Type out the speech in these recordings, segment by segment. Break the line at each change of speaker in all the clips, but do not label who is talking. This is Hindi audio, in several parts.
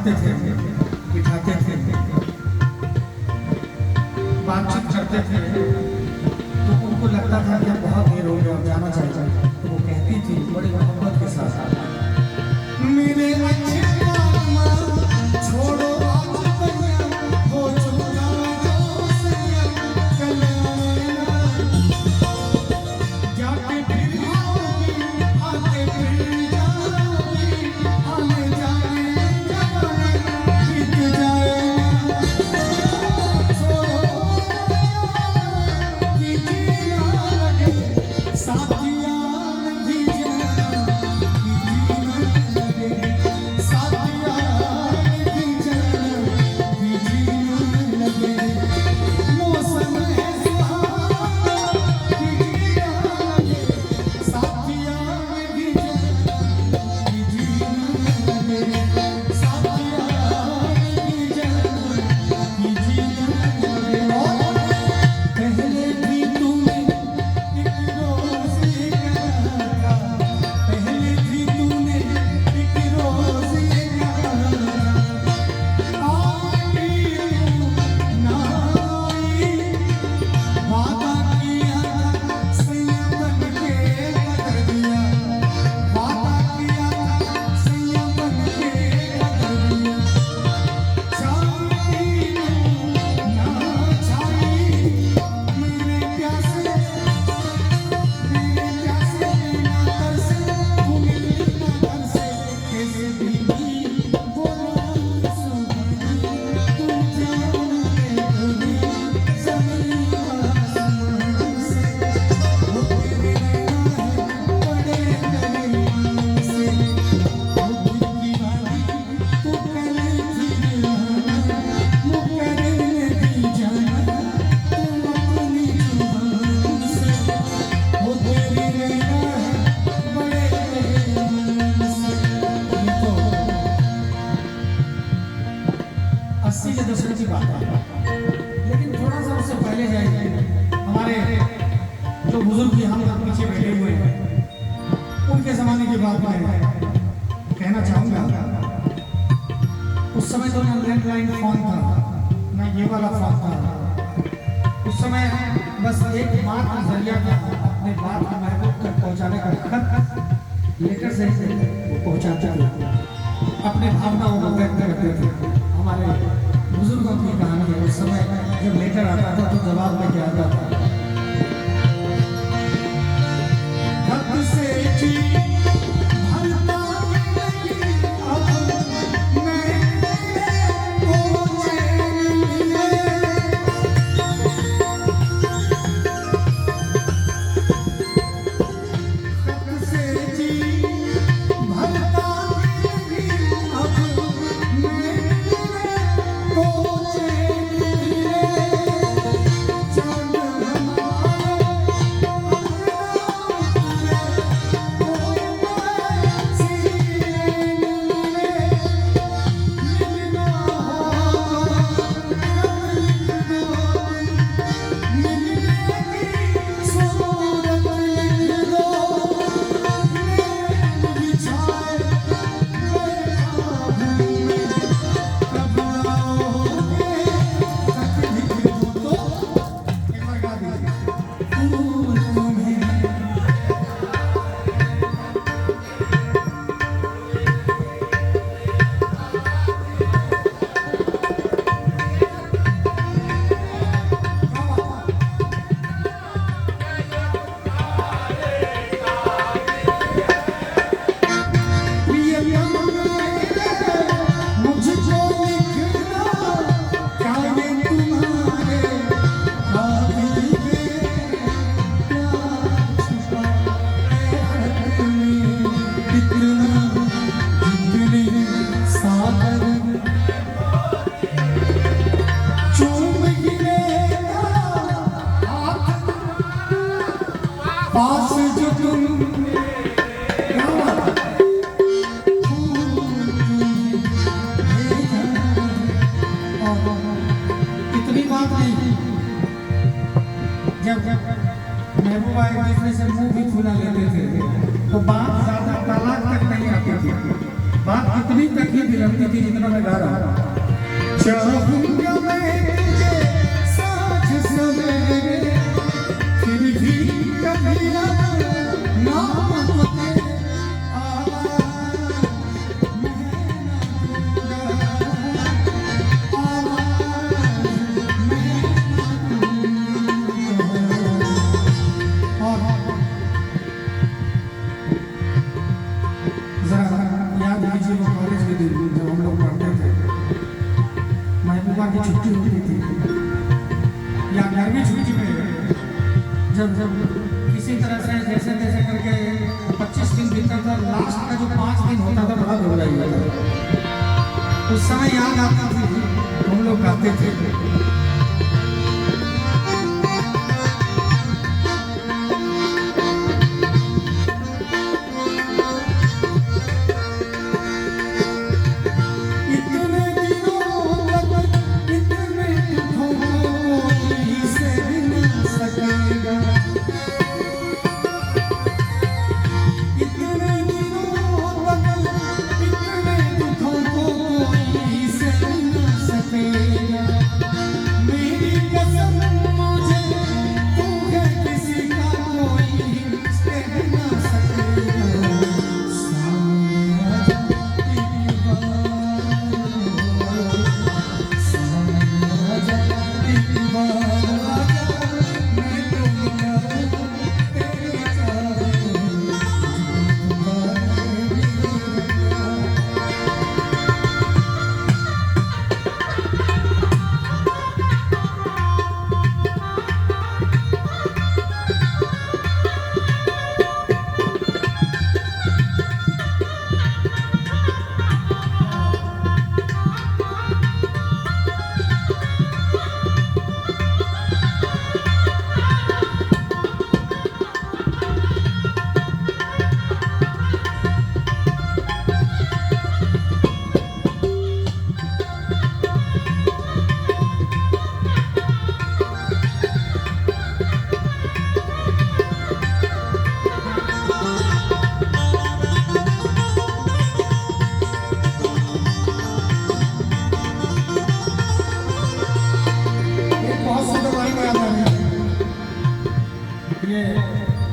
बुलाते थे, बिठाते थे, बातचीत करते थे, तो उनको लगता था कि बहुत देर हो गया और जाना चाहिए, तो वो कहती थी बड़ी मोहब्बत के साथ, मेरे अच्छे छोड़ो हो चुका जो सैया कल जाके फिर आओगी, आके फिर जाओगी, आने जाने जाने बीत जाएगा, छोड़ो कि जीना लगे साथिया नहीं जाना, कि जीना लगे साथिया नहीं जाना, कि जीना लगे मौसम है सुहाना, कि जीना लगे साथिया नहीं जाना, कि जीना लगे साथिया नहीं जाना, कि जीना लगे। पहले भी तूने एक रोज़ ये कहा था, पहले भी तूने एक रोज़ ये कहा था, आई ना आई, वादा किया था सैया बन के बदल दिया, वादा किया था सैया बन के बदल दिया, चाही ना चाही मेरे प्यासे ना तरसे, तू मिली ना घर से, कैसे भीगी बोलो सुहानी, तू जान ले भूली ज़मीन आसमान से, वो तेरे नैना है बड़े करीब से, वो दिल की बात तू करे थी दीवाना, वो करे दी जाना तू अपनी जुबान से, वो तेरी नैना है बड़े करीब से। ये तो 80 के दशक की बात है, लेकिन थोड़ा सा उससे पहले जाइए, हमारे जो बुजुर्ग यहाँ पर पीछे बैठे हुए हैं, उनके ज़माने की बात मैं कहना चाहूँगा। उस समय तो ना लैंडलाइन फोन था, ना ये वाला फोन था, उस समय बस एक मात्र जरिया था अपने बात को महबूब तक पहुँचाने का, खत लेटर से वो पहुँचाते थे, अपने भावनाओं को व्यक्त करते थे। हमारे बुजुर्गों की कहानी है, उस समय जब लेटर आता था तो जवाब में क्या आता था, खत से जी भरता नहीं अब मैं को चैन मिले, खत से जी भरता नहीं अब मैं को चैन मिले, जान हमारा पास जो तुम इतनी बात नहीं, जब महबूबा एक दूसरे से मुंह भी फुला लेते थे तो बात ज्यादा तलाक तक नहीं आती थी, बात इतनी तक ही बिलमती थी जितना मैं गा रहा हूँ। चाहूंगा मैं तुझे साथ सवेरे, फिर भी कभी ना की छुट्टी होती थी या गर्मी छुट्टी में जब किसी तरह से जैसे जैसे करके 25 दिन बीतता था, लास्ट का जो 5 दिन होता था बड़ा घबराई था। उस समय याद आती थी, हम लोग गाते थे।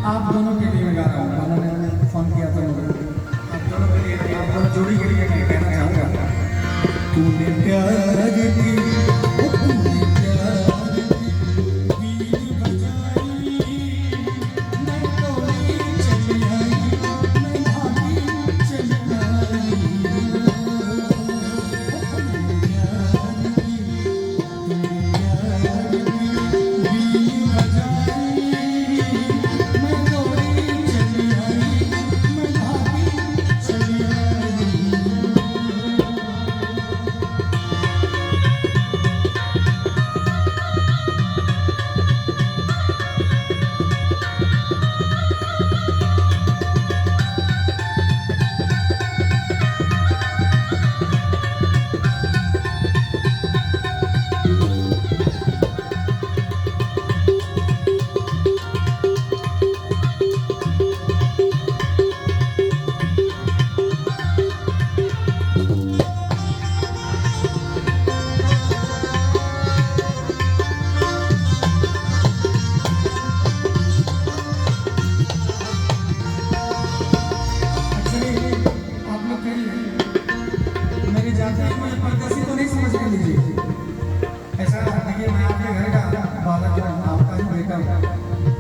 आप दोनों के लिए गा रहा हूँ। उन्होंने फोन किया था मुझे, आप दोनों के लिए, आप दोनों जोड़ी के लिए मैं कहना चाहूँगा। तूने प्यार की, तूने प्यार की बीन बजाई, मैं डोली चली आई, मैं भागी चली आई। तूने प्यार की, तूने प्यार की बीन बजाई,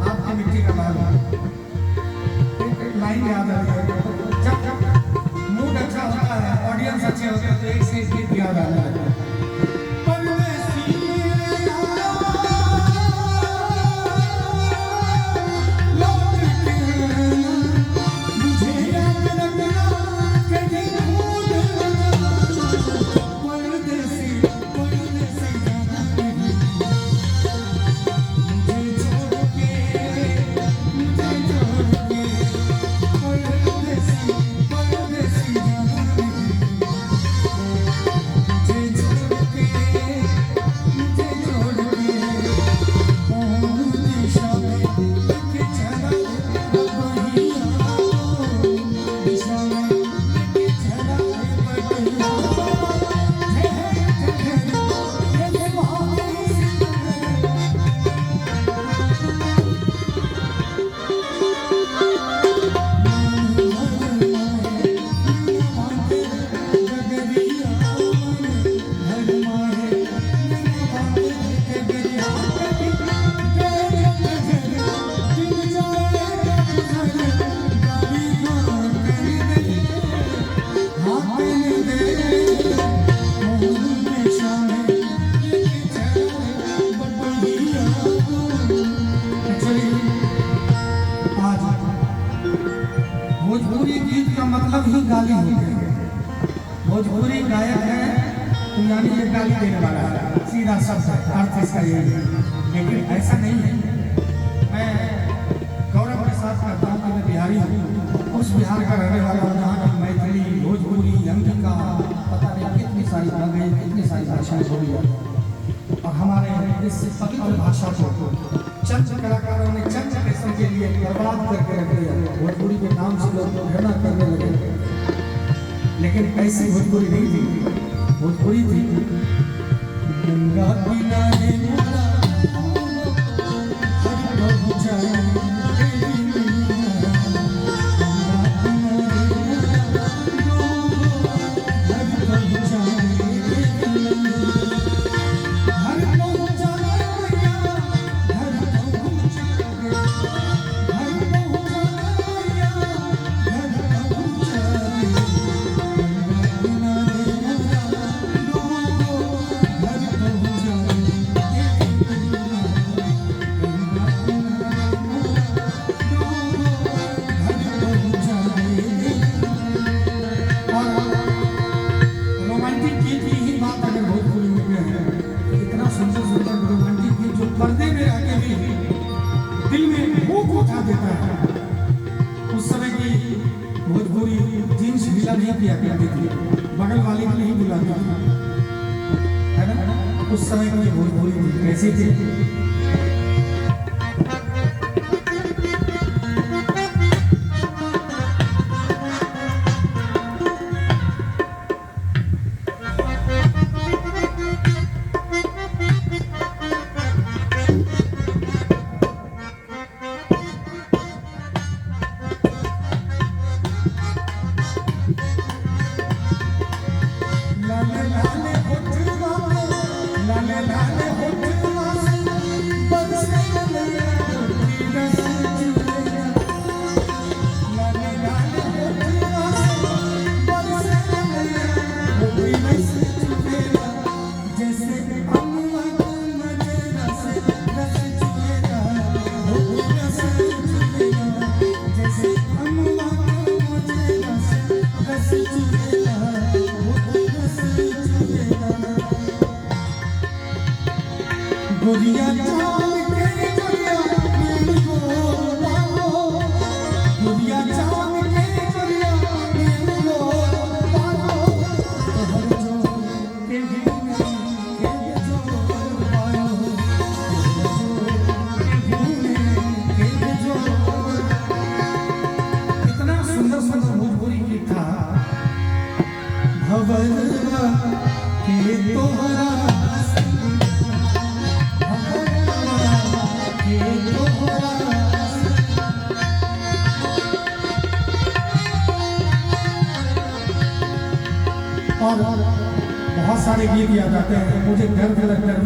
आपकी मिट्टी का लाल लाइन याद आ रही है। जब मूड अच्छा होता है, ऑडियंस अच्छे होते हैं, तो एक से एक गीत याद आने लगता है। मतलब ही गाली होती है। भोजपुरी गायक है तो यानी ये गाली देने वाला है, सीधा शब्द है, अर्थ इसका यही है। लेकिन ऐसा नहीं है। मैं गौरव के साथ कहता हूँ कि मैं बिहारी हूँ, उस बिहार का रहने वाला हूँ जहाँ की मैथिली, भोजपुरी, अंगिका, पता नहीं कितनी सारी भाषाएं, कितनी सारी भाषाएं बोली जाती हैं। और हमारे इस पवित्र भाषा को चंद कलाकारों ने चंद पैसों के लिए बर्बाद करके रख दिया। भोजपुरी के नाम से लोग घृणा करने लगे, लेकिन ऐसी भोजपुरी नहीं थी। भोजपुरी थी गंगा किनारे पर्दे में आके भी दिल में भूख उठा देता है। उस समय की भोजपुरी जींस ढीला नहीं किया करती थी, बगल वाली को नहीं बुलाती थी, है ना। उस समय की भोजपुरी कैसी थी। गुड़िया चांद के गुड़िया मेरी गोर पालो, गुड़िया चांद के गुड़िया मेरी गोर पालो, हर जो के भूने के जो पालो, के भूने के जो। इतना सुंदर सुंदर भोजपुरी गीत था। भवरवा के तोहरा और बहुत सारे गीत याद आते हैं। मुझे डर भी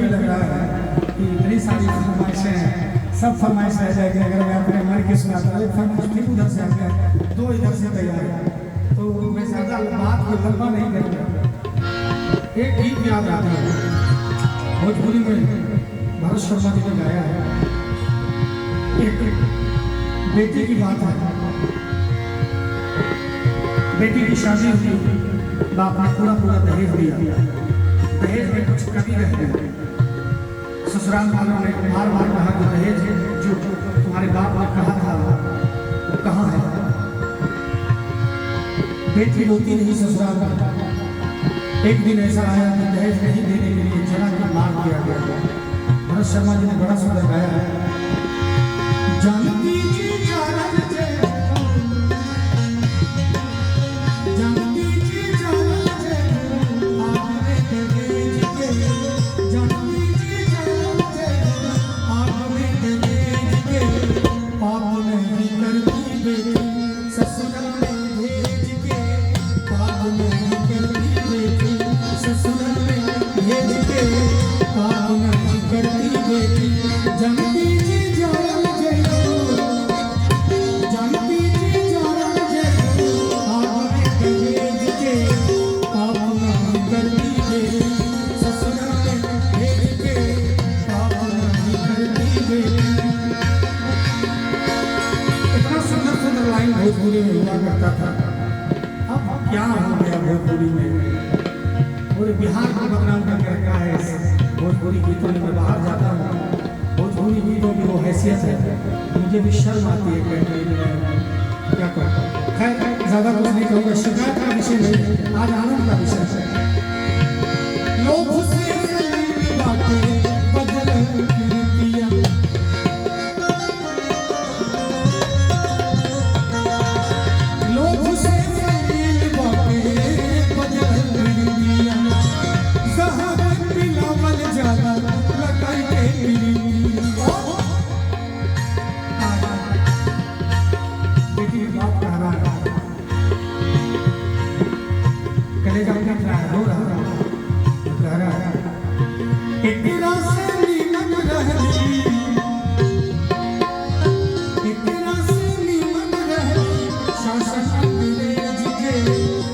लग रहा है कि इतनी सारी फरमाइशें हैं, सब फरमाइश रह जाएगी अगर मैं अपने मन की सुनाता हूँ। एक फरमाइश ठीक उधर से आ गया, दो इधर से तैयार है, तो मैं ज़्यादा बात को लंबा नहीं करूँगा। एक गीत याद आता है भोजपुरी में, भरत शर्मा जी ने गाया है। एक बेटी की बात है, बेटी की शादी हुई, बाप ने पूरा दहेज दिया। दहेज में कुछ कमी रह गई। ससुराल वालों ने बार कहा कि दहेज जो तुम्हारे बाप ने कहा था वो कहाँ है। बेटी रोती नहीं ससुराल में। एक दिन ऐसा आया कि दहेज नहीं देने के लिए जरा का मार किया गया। भरत शर्मा जी ने बड़ा सुंदर गाया है। जानती जी जान जे, जानती जी जान जे, आपने दहेज के, जानती जी जान जे, आपने दहेज के, पाप नहीं करती बेटी ससुराल में भेज के, पाप नहीं करती बेटी ससुराल में भेज के, पाप नहीं करती बेटी। जानती जी जान जे, जानती जी जान जे, आपने दहेज के, पाप नहीं करती बेटी ससुराल में भेज के, पाप नहीं करती बेटी। इतना सुंदर सुंदर लाइन भोजपुरी में हुआ करता था। क्या हो गया भोजपुरी में, पूरे बिहार को बदनाम करके रखा है इस भोजपुरी गीतों में। मैं बाहर जाता हूँ, भोजपुरी गीतों की वो हैसियत है, मुझे भी शर्म आती है कहने में, क्या कहूँ। खैर ज़्यादा कुछ नहीं कहूँगा, शिकायत का विषय नहीं, आज आनंद का विषय है। लोग से बातें बदल दिया, लोग से बातें बदल दिया, जहां पिलावल ज्यादा लगाई के बाप कह रहा है, कलेजा में कट रहा है, रो रहा है, कह रहा है एक तेरा से नीमन रहली, एक तेरा से नीमन रहली, शासन अंग्रेज के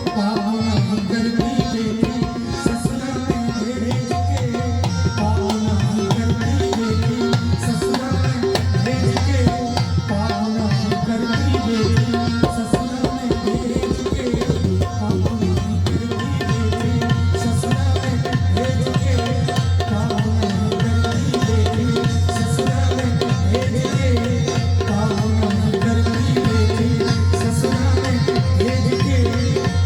पावन भगत की बेटी, ससुरा में भेज के पावन भगत की बेटी, ससुरा में भेज के पावन भगत की बेटी, ससुरा में भेज के पावन भगत की बेटी, ससुरा में भेज के पावन भगत की बेटी, ससुरा में भेज के पावन भगत की बेटी, ससुरा में भेज के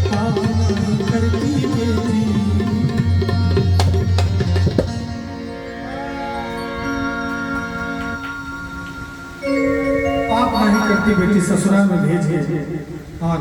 पावन भगत की बेटी। पाप नहीं करती बेटी ससुराल में भेज के और